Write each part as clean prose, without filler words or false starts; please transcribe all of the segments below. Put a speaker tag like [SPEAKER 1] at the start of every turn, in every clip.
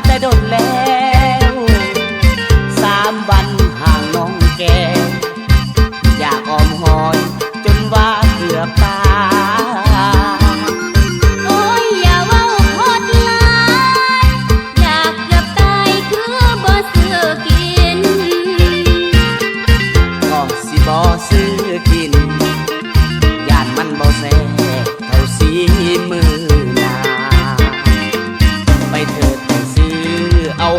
[SPEAKER 1] แต่ดนแล้ว3 วันห่างน้องแก้วอยากอ้อมหอยจนว่าเกือบตาย
[SPEAKER 2] โอ้ยอย่าเว้าโคตรหลายอยากเกือบตายคือบ่ซื้อกิน
[SPEAKER 1] ก็สิบ่ซื้อกินย่านมันบ่แซ่บเท่าสีมือนาไปเถิดไปซื้อเอา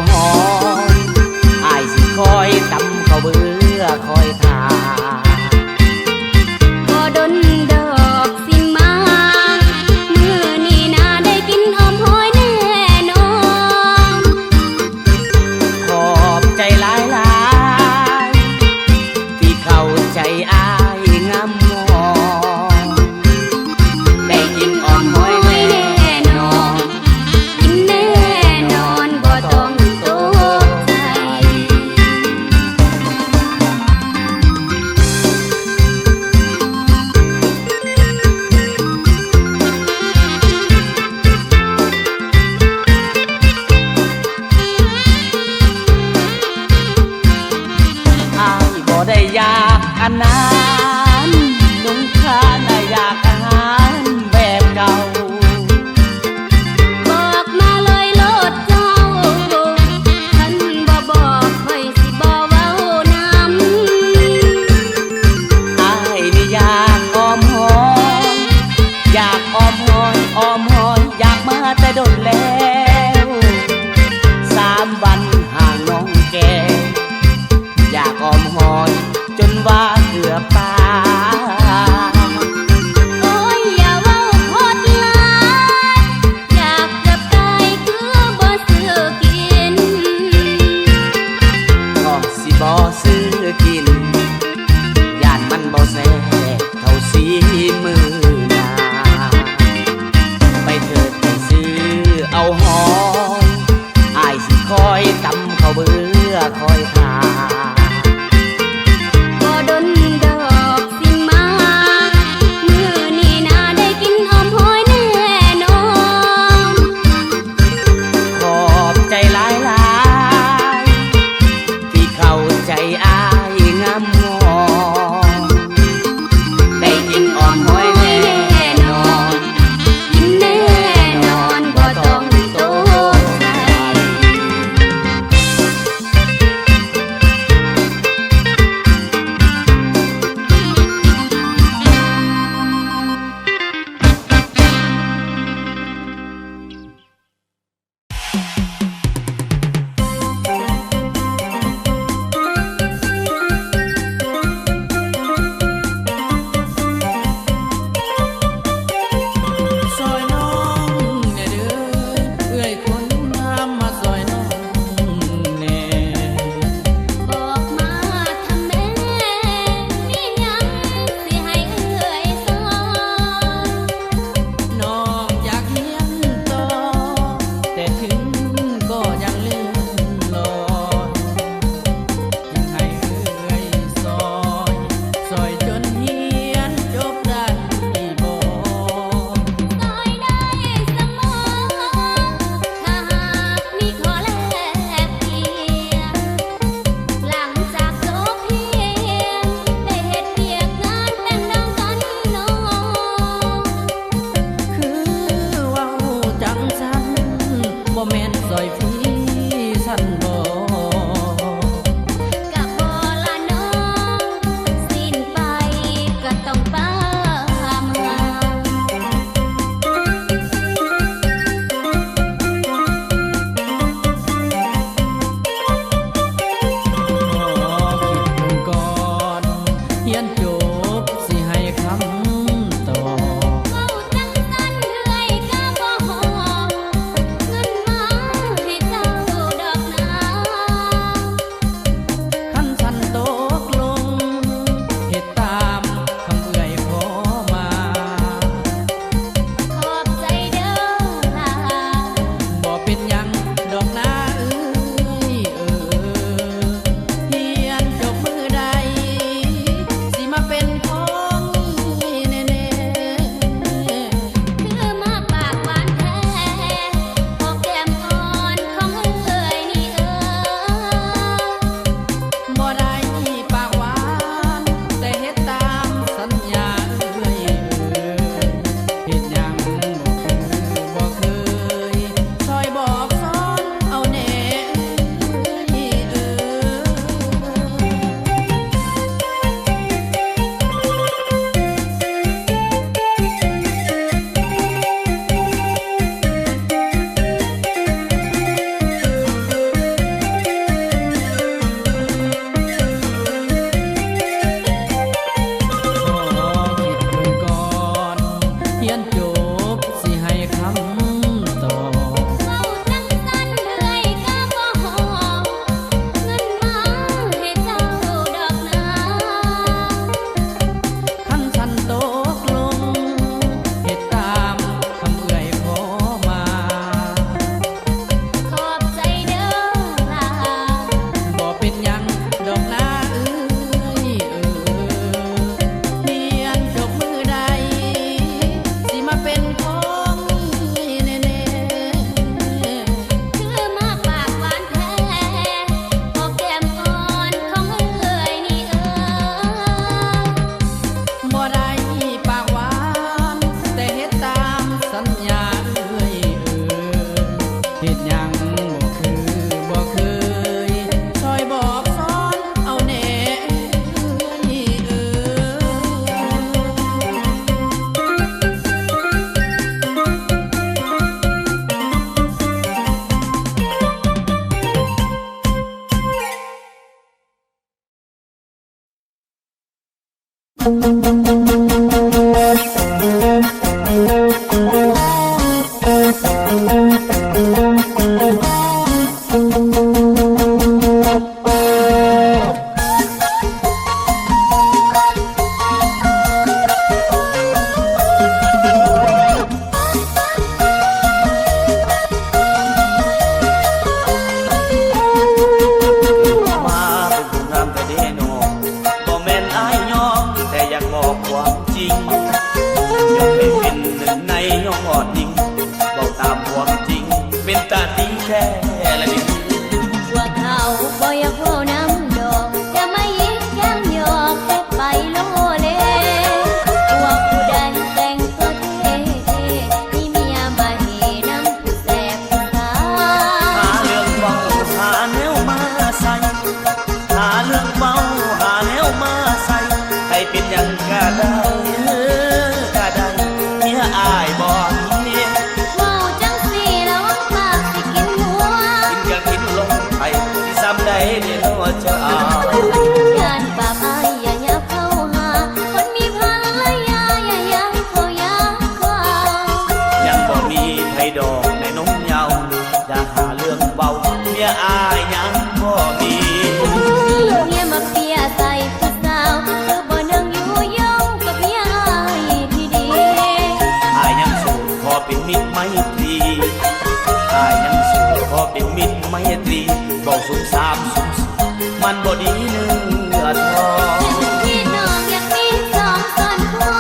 [SPEAKER 1] มันบ่ดีเนื้อทองที่น้องอยากมีสองคนคู่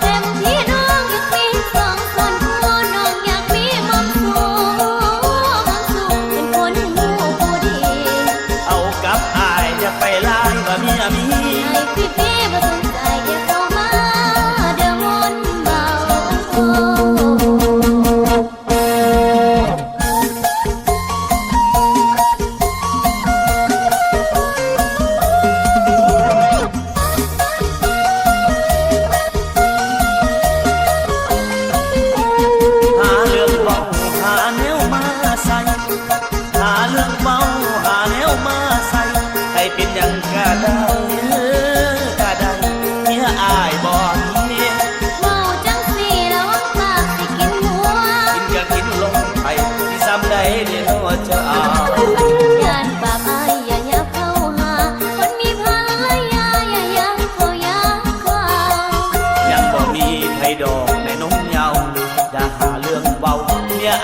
[SPEAKER 1] เต็มที่น้องอยากมีสองคนคู่น้องอยากมีมองสูเป็นคนหูผู้ดีเอากับอายอย่าไปไล่ว่าเมียมีให้พี่บ่สนใจอย่าเข้ามาเดี๋ยวมนเบา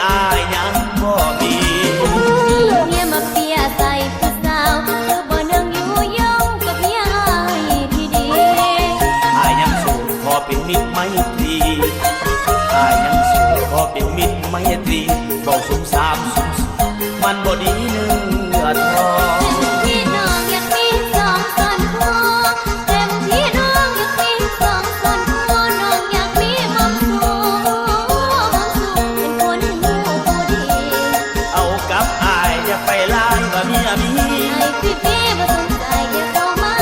[SPEAKER 1] อายยังบ่มีเมียมาเปียใส่ผู้สาวคือบ่นึงอยู่ยงกับเมียอายที่ดีอายยังสู้พอเป็นมิตรไมตรีอายยังสู้พอเป็นมิตรไมตรีบ่สมสามสมมันบ่ดีเนื้อทองที่น้องอยากมีสองคนคู่เต็มที่น้องอยากมีสองคนคู่น้องอยากมีมองสูเป็นคนหูผู้ดีเอากับอายอย่าไปไล่ว่าเมียมีให้พี่บ่สนใจอย่าเข้ามา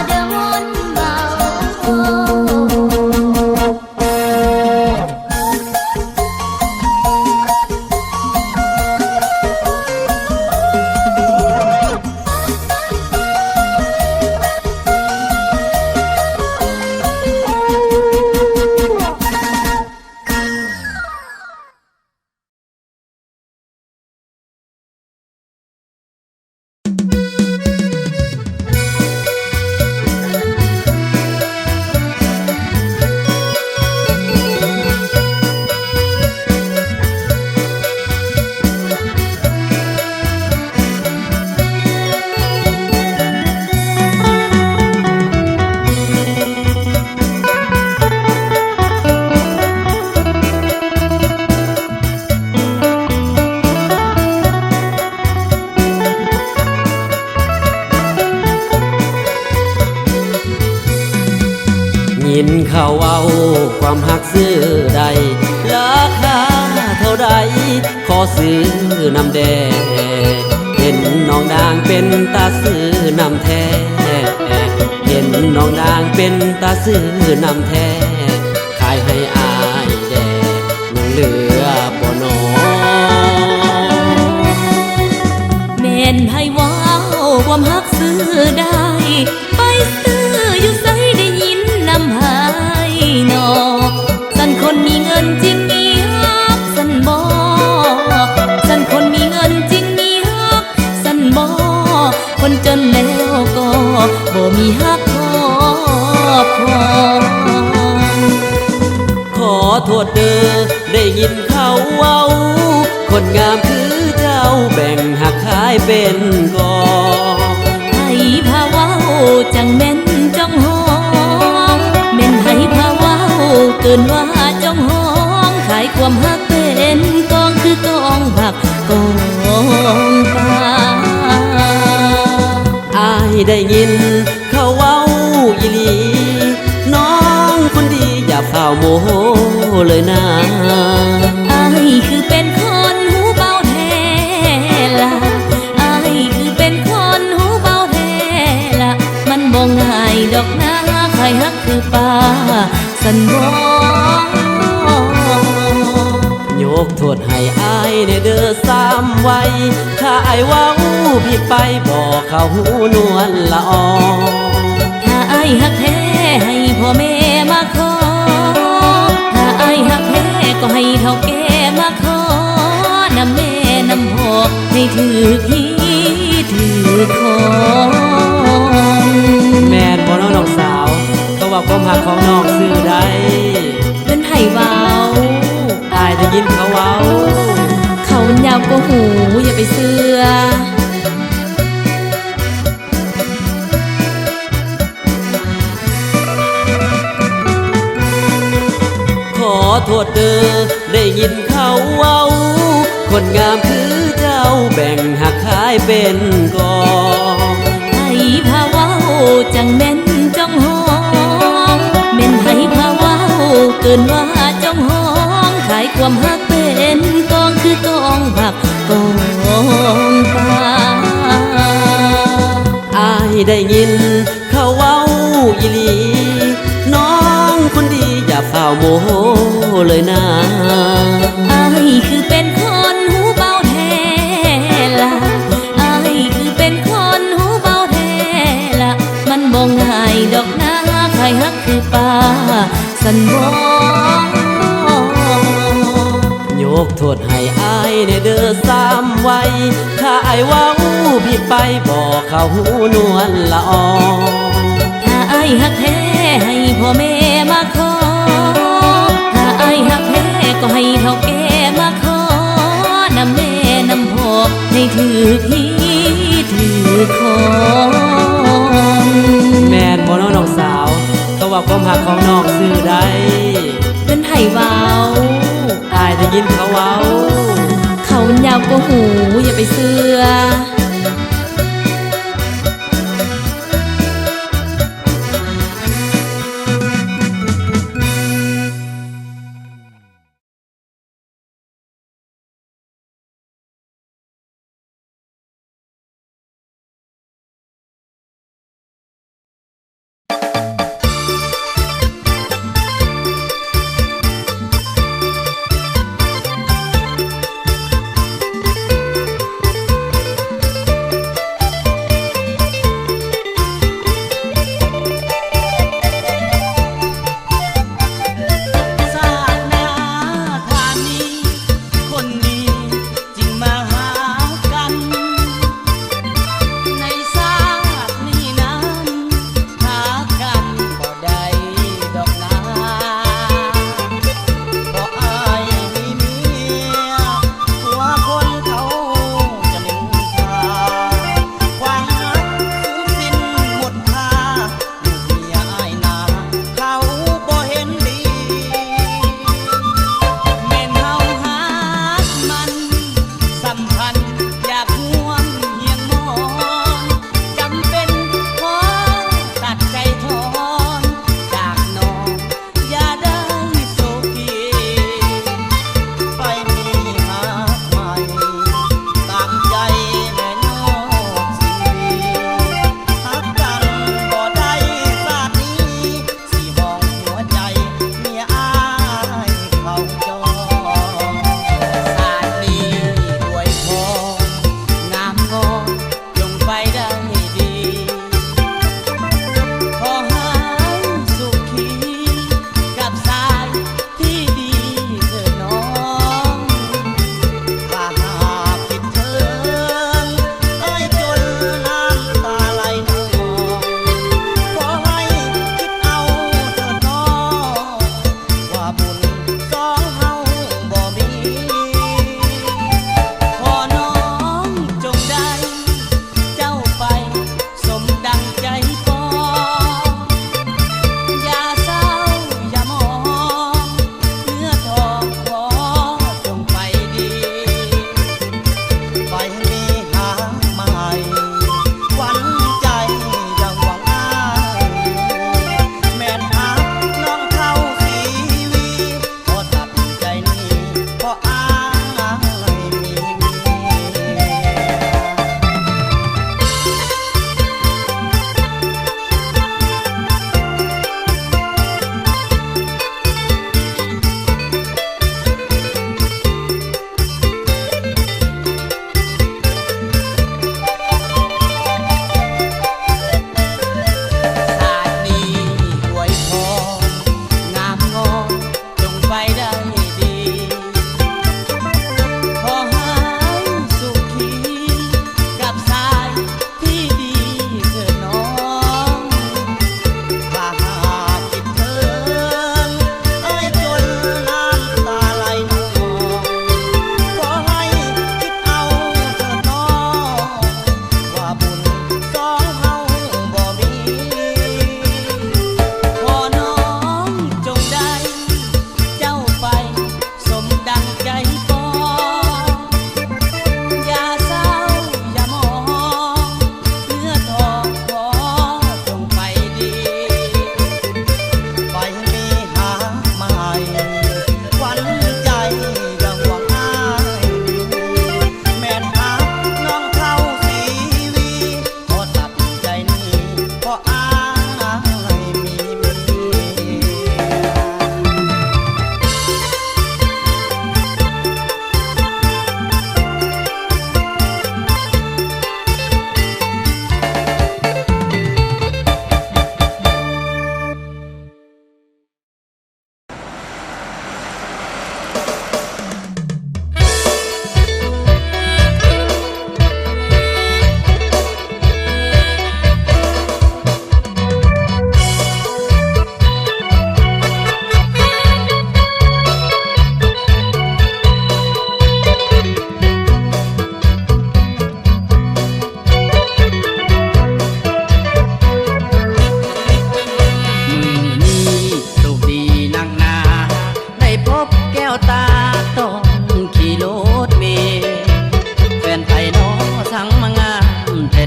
[SPEAKER 1] เดี๋ยวมนเบายินเขาเอาความหักซื้อใดราคาเท่าใดขอซื้อนำแดงเห็นน้องนางเป็นตาซื้อนำแท้เห็นน้องนางเป็นตาซื้อนำแท้ขายให้อายแดงเหลือบ่นอแม่นไผว้าวความหักซื้อได้ไปซื้ออยู่ไสได้ยิน
[SPEAKER 2] บ่มีฮักครอบครอง
[SPEAKER 3] ขอโทษเด้อได้ยินเขาเว้าคนงามคือเจ้าแบ่งหักขายเป็นกอง
[SPEAKER 2] ไผพาเว้าจังแม่นจ้องห้องแม่นไผพาเว้าเกินว่าจ้องห้องขายความฮักเป็นกองคือกองผักกองปลา
[SPEAKER 3] อายได้ยินเขาเว้าอีหลีน้องคนดีอย่าเฝ้าโมโหเลยนะ
[SPEAKER 2] อายคือเป็นคนหูเบาแท้ละอายคือเป็นคนหูเบาแท้ละมันบ่ง่ายดอกนะใครฮักคือป่าสันบ่
[SPEAKER 3] ยกโทษให้อายในเด้อสามไว้ถ้าอายเว้าผิดไปบอกเขาหูนวลละออ
[SPEAKER 2] ถ้าอายฮักแท้ให้พ่อแม่มาขอถ้าอายฮักแท้ก็ให้เฒ่าแก่มาขอนำแม่นำพ่อให้ถือที่ถือของ
[SPEAKER 3] แม่นบ่น้องน้องสาวเขาว่าความหักของน้องซื้อได้
[SPEAKER 2] เป็นไผเว้า
[SPEAKER 3] อายได้ยินเขาเว้า
[SPEAKER 2] เขายาวก็หูอย่าไปเชื่อ
[SPEAKER 3] ขอโทษเด้อได้ยินเขาเว้าคนงามคือเจ้าแบ่งหักขายเป็นกอง
[SPEAKER 2] ไผพาเว้าจังแม่นจ้องห้องแม่นไผพาเว้าเกินว่าจ้องห้องขายความฮักเป็นกองคือกองผักกองปลา
[SPEAKER 3] อายได้ยินเขาเว้าอีหลีน้องคนดีอย่าเฝ้าโมโหเลยนะ
[SPEAKER 2] อายคือเป็นคนหูเบาแท้ละอายคือเป็นคนหูเบาแท้ละมันบ่ง่ายดอกนะใครฮักคือป่าสันบ่
[SPEAKER 3] ยกโทษให้อายในเด้อสามไว้ถ้าอายเว้าผิดไปบอกเขาหูนวลละออ
[SPEAKER 2] ถ้าอายฮักแท้ให้พ่อแม่มาขอถ้าอายฮักแท้ก็ให้เฒ่าแก่มาขอนำแม่นำพ่อให้ถือที่ถือของ
[SPEAKER 3] แม่นบ่น้องน้องสาวเขาว่าความหักของน้องซื้อได้
[SPEAKER 2] เป็นไผเว้า
[SPEAKER 3] อายได้ยินเขาเว้า
[SPEAKER 2] เขายาวก็หูอย่าไปเชื่อ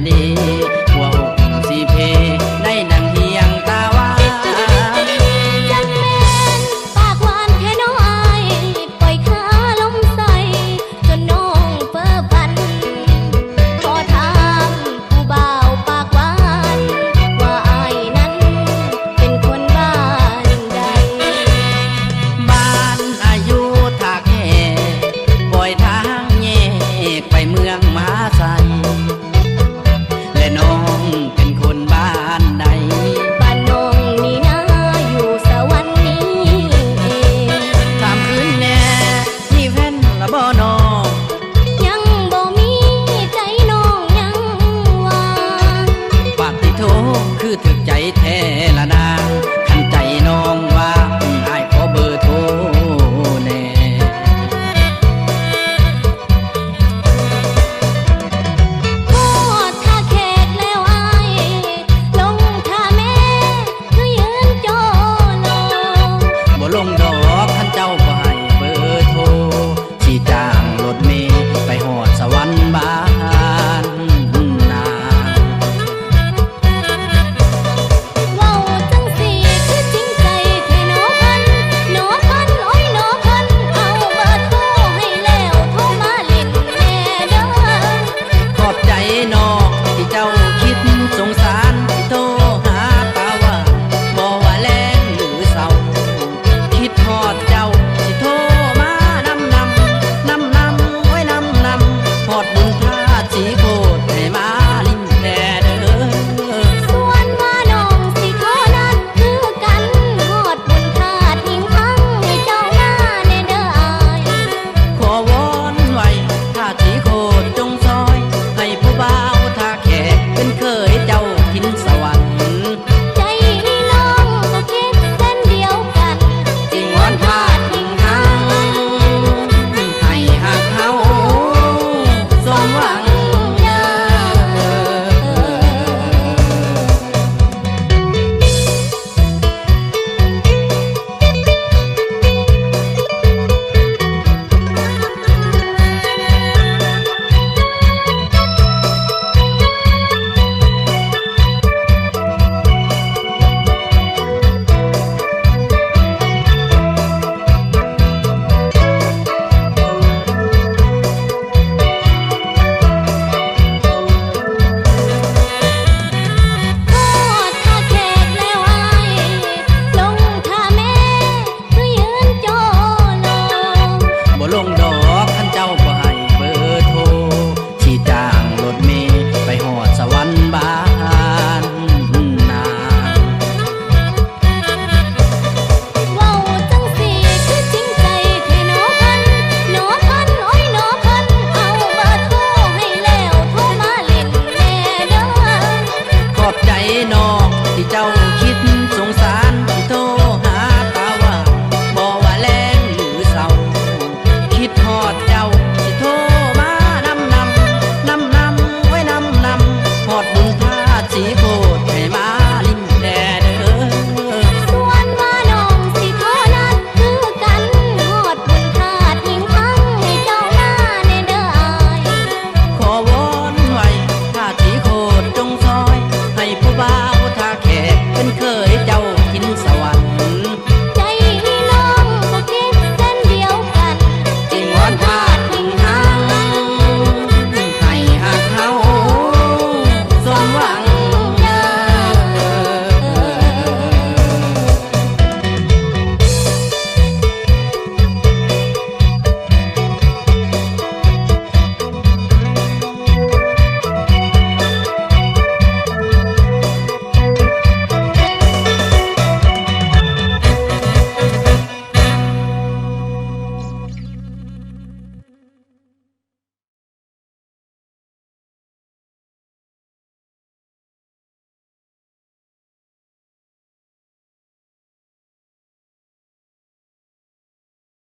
[SPEAKER 3] นี้